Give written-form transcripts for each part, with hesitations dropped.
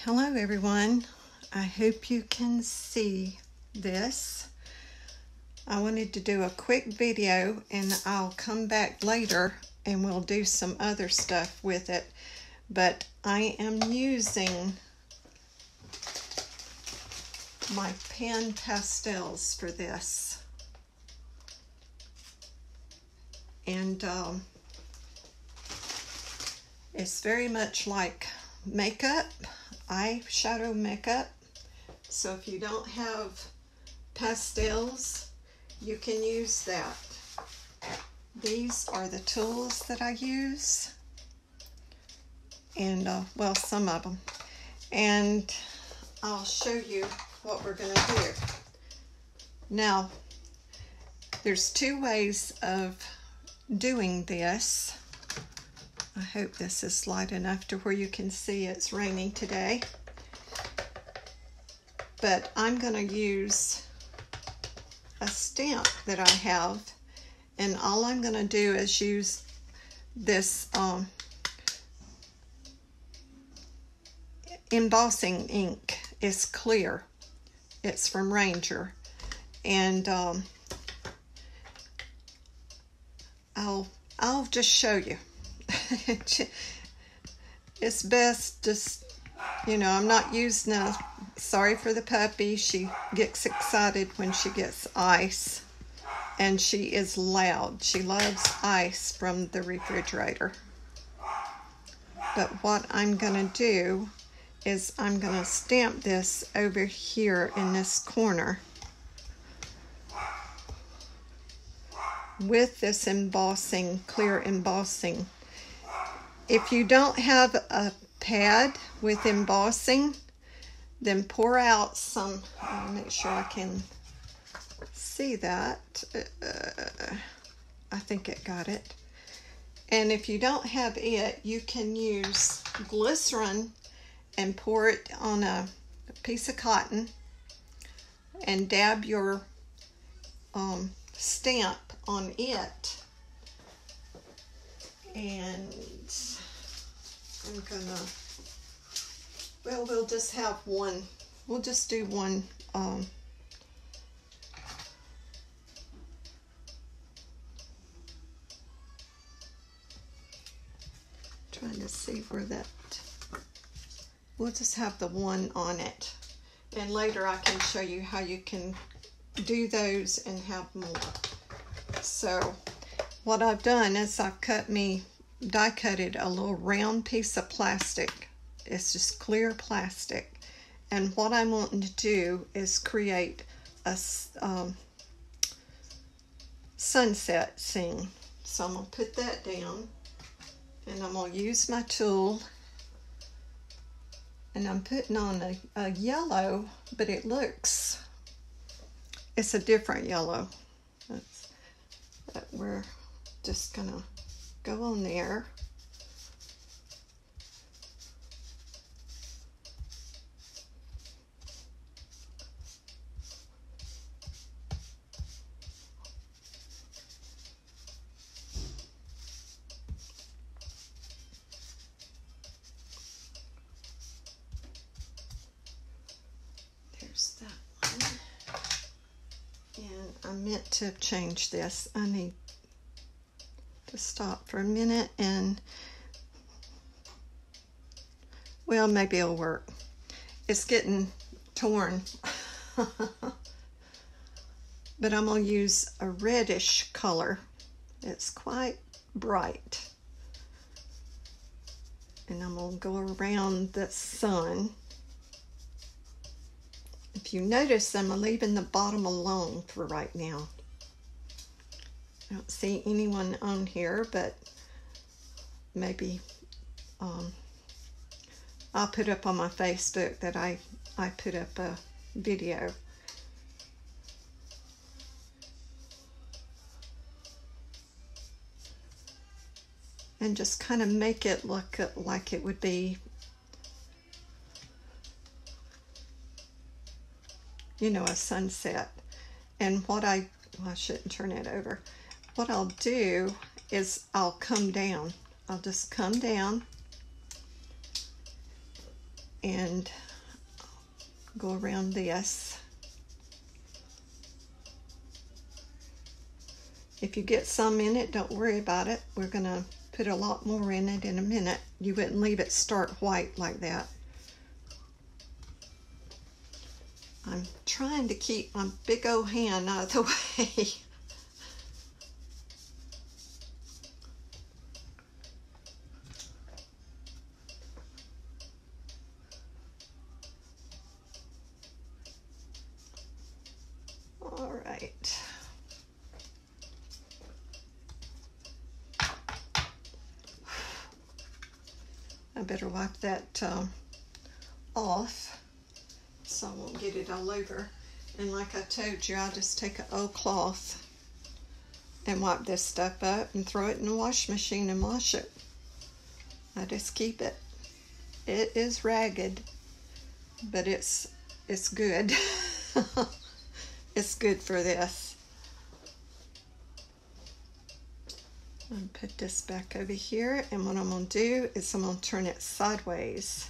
Hello everyone, I hope you can see this. I wanted to do a quick video and I'll come back later and we'll do some other stuff with it, but I am using my pan pastels for this, and it's very much like makeup, eyeshadow makeup. So if you don't have pastels, you can use that. These are the tools that I use, and well, some of them, and I'll show you what we're going to do. Now, there's two ways of doing this. I hope this is light enough to where you can see. It's raining today. But I'm going to use a stamp that I have, and all I'm going to do is use this embossing ink. It's clear. It's from Ranger. And I'll just show you. It's best just, you know, I'm not using a, sorry for the puppy, she gets excited when she gets ice, and she is loud. She loves ice from the refrigerator. But what I'm going to do is I'm going to stamp this over here in this corner with this embossing, clear embossing. If you don't have a pad with embossing, then pour out some, I'll make sure I can see that. I think it got it. And if you don't have it, you can use glycerin and pour it on a piece of cotton and dab your stamp on it. And I'm gonna, well, we'll just have one, we'll just do one trying to see where that, we'll just have the one on it, and later I can show you how you can do those and have more. So what I've done is I've die cutted a little round piece of plastic. It's just clear plastic. And what I'm wanting to do is create a sunset scene. So I'm going to put that down, and I'm going to use my tool, and I'm putting on a yellow, but it looks, it's a different yellow. But we're just going to go on there. There's that one. And I meant to change this. I need to stop for a minute and, well, maybe it'll work. It's getting torn. But I'm going to use a reddish color. It's quite bright. And I'm going to go around the sun. If you notice, I'm leaving the bottom alone for right now. I don't see anyone on here, but maybe I'll put up on my Facebook that I put up a video. And just kind of make it look like it would be, you know, a sunset. And what I shouldn't turn it over. What I'll do is I'll come down. I'll just come down and go around this. If you get some in it, don't worry about it. We're going to put a lot more in it in a minute. You wouldn't leave it start white like that. I'm trying to keep my big old hand out of the way. All right. I better wipe that off so I won't get it all over. And like I told you, I'll just take an old cloth and wipe this stuff up and throw it in the wash machine and wash it. I just keep it. It is ragged, but it's good. It's good for this. I'm going to put this back over here, and what I'm going to do is I'm going to turn it sideways,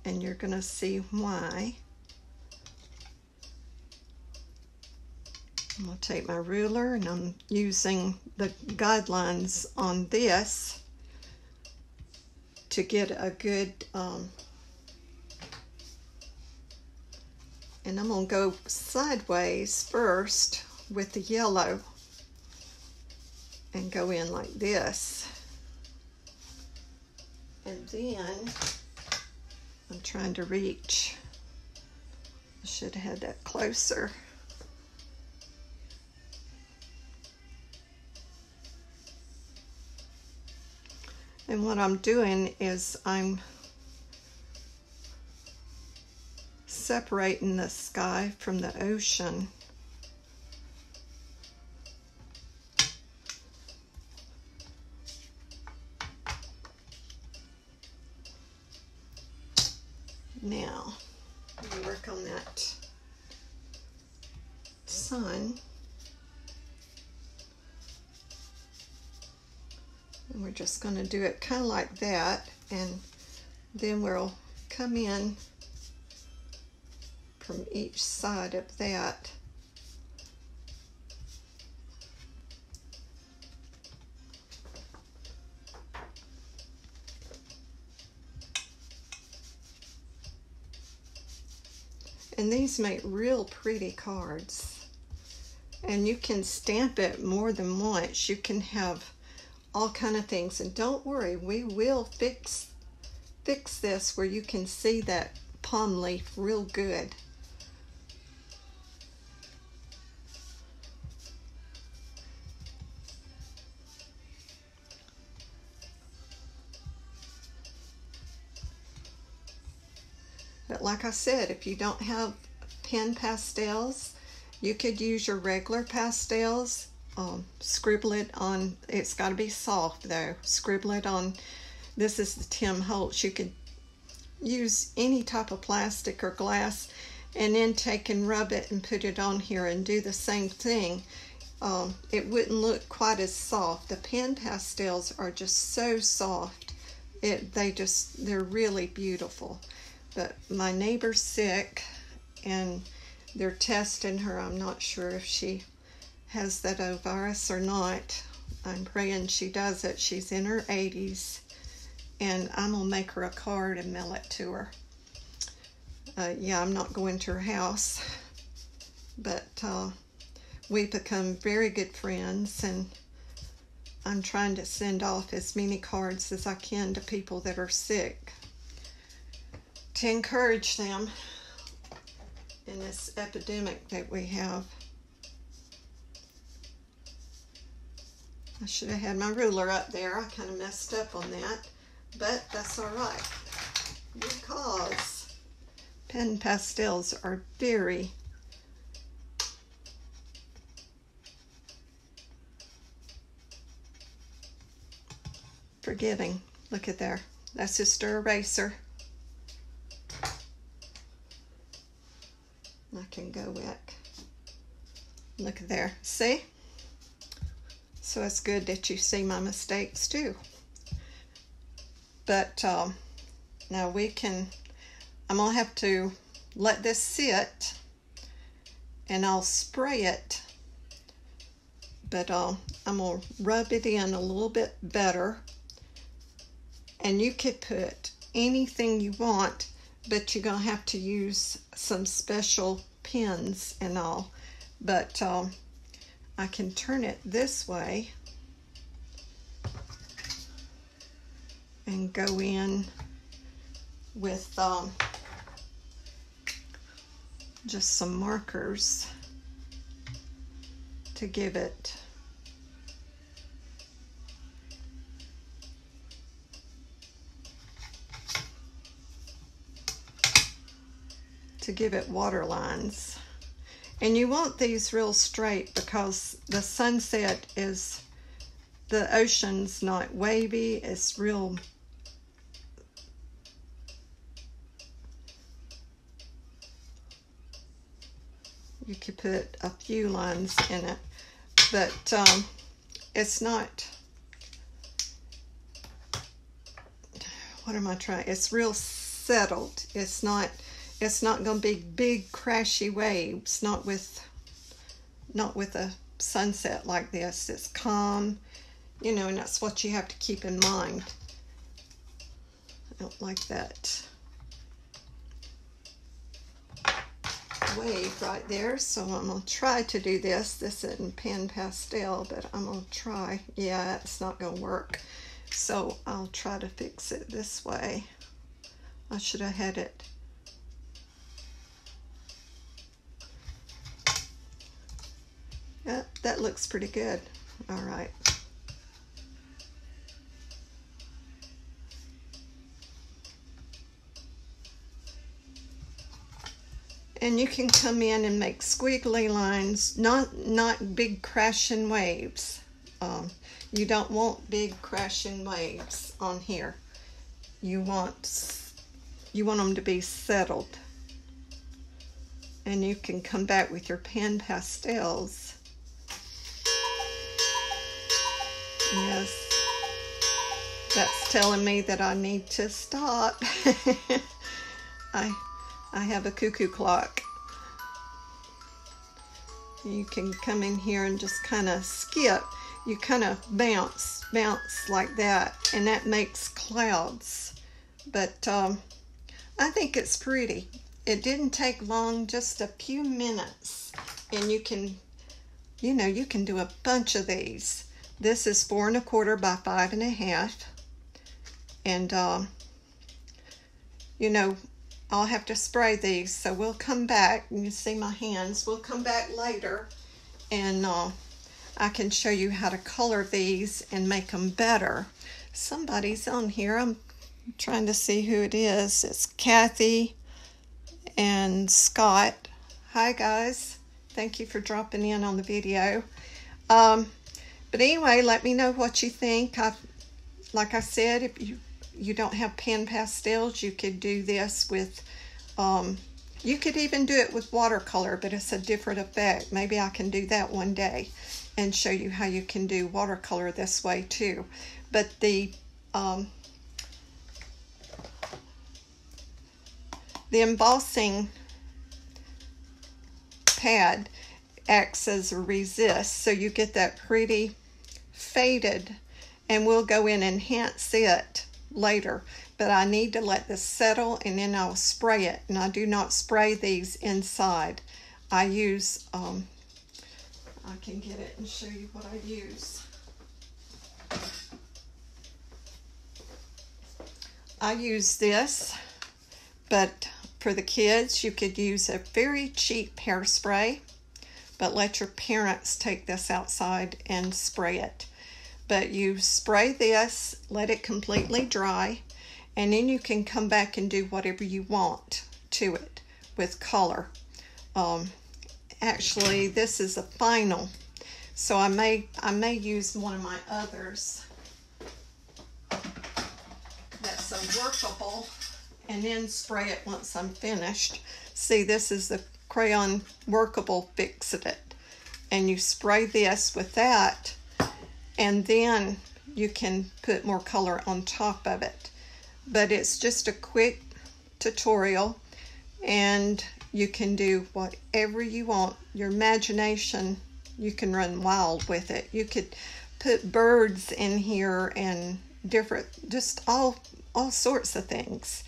and you're going to see why. I'm going to take my ruler, and I'm using the guidelines on this to get a good, and I'm going to go sideways first with the yellow and go in like this. And then I'm trying to reach. I should have had that closer. And what I'm doing is I'm separating the sky from the ocean. Now, I'm gonna work on that sun. And we're just going to do it kind of like that, and then we'll come in from each side of that. And these make real pretty cards. And you can stamp it more than once. You can have all kind of things. And don't worry, we will fix this where you can see that palm leaf real good. But like I said, if you don't have pen pastels, you could use your regular pastels. Scribble it on, it's got to be soft though. Scribble it on, this is the Tim Holtz. You could use any type of plastic or glass and then take and rub it and put it on here and do the same thing. It wouldn't look quite as soft. The pen pastels are just so soft. They're really beautiful. But my neighbor's sick and they're testing her. I'm not sure if she has that O virus or not. I'm praying she does it. She's in her 80s, and I'm gonna make her a card and mail it to her. Yeah, I'm not going to her house, but we've become very good friends, and I'm trying to send off as many cards as I can to people that are sick to encourage them in this epidemic that we have. I should have had my ruler up there. I kind of messed up on that, but that's all right, because pen pastels are very forgiving. Look at there. That's just an eraser. I can go back. Look at there. See? So it's good that you see my mistakes too. But now we can I'm going to have to let this sit and I'll spray it, but I'm going to rub it in a little bit better. And you could put anything you want, but you're going to have to use some special pins and all. But I can turn it this way and go in with just some markers to give it water lines. And you want these real straight because the sunset is, the ocean's not wavy, it's real you could put a few lines in it, but it's not, what am I trying, it's real settled. It's not going to be big crashy waves, not with a sunset like this. It's calm, you know, and that's what you have to keep in mind. I don't like that wave right there, so I'm going to try to do this. This isn't Pan Pastel, but I'm going to try. Yeah, it's not going to work, so I'll try to fix it this way. I should have had it. Yeah, that looks pretty good. All right. And you can come in and make squiggly lines, not big crashing waves. You don't want big crashing waves on here. You want them to be settled. And you can come back with your Pan Pastels. Yes, that's telling me that I need to stop. I have a cuckoo clock. You can come in here and just kind of skip. You kind of bounce like that, and that makes clouds. But I think it's pretty. It didn't take long, just a few minutes, and you can, you know, you can do a bunch of these. This is 4 1/4 by 5 1/2, and you know, I'll have to spray these, so we'll come back. You can see my hands. We'll come back later, and I can show you how to color these and make them better. Somebody's on here. I'm trying to see who it is. It's Kathy and Scott. Hi guys, thank you for dropping in on the video. But anyway, let me know what you think. Like I said, if you don't have Pan Pastels, you could do this with, you could even do it with watercolor, but it's a different effect. Maybe I can do that one day and show you how you can do watercolor this way too. But the embossing pad acts as a resist, so you get that pretty faded, and we'll go in and enhance it later. But I need to let this settle, and then I'll spray it. And I do not spray these inside. I use, I can get it and show you what I use. I use this, but for the kids, you could use a very cheap hairspray, but let your parents take this outside and spray it. But you spray this, let it completely dry, and then you can come back and do whatever you want to it with color. Actually, this is a final, so I may use one of my others that's a workable, and then spray it once I'm finished. See, this is the crayon workable Fix-It, and you spray this with that, and then you can put more color on top of it. But it's just a quick tutorial, and you can do whatever you want. Your imagination, you can run wild with it. You could put birds in here and different, just all sorts of things.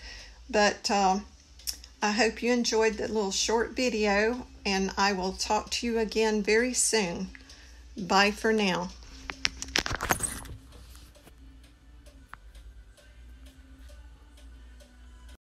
But I hope you enjoyed the little short video, and I will talk to you again very soon. Bye for now.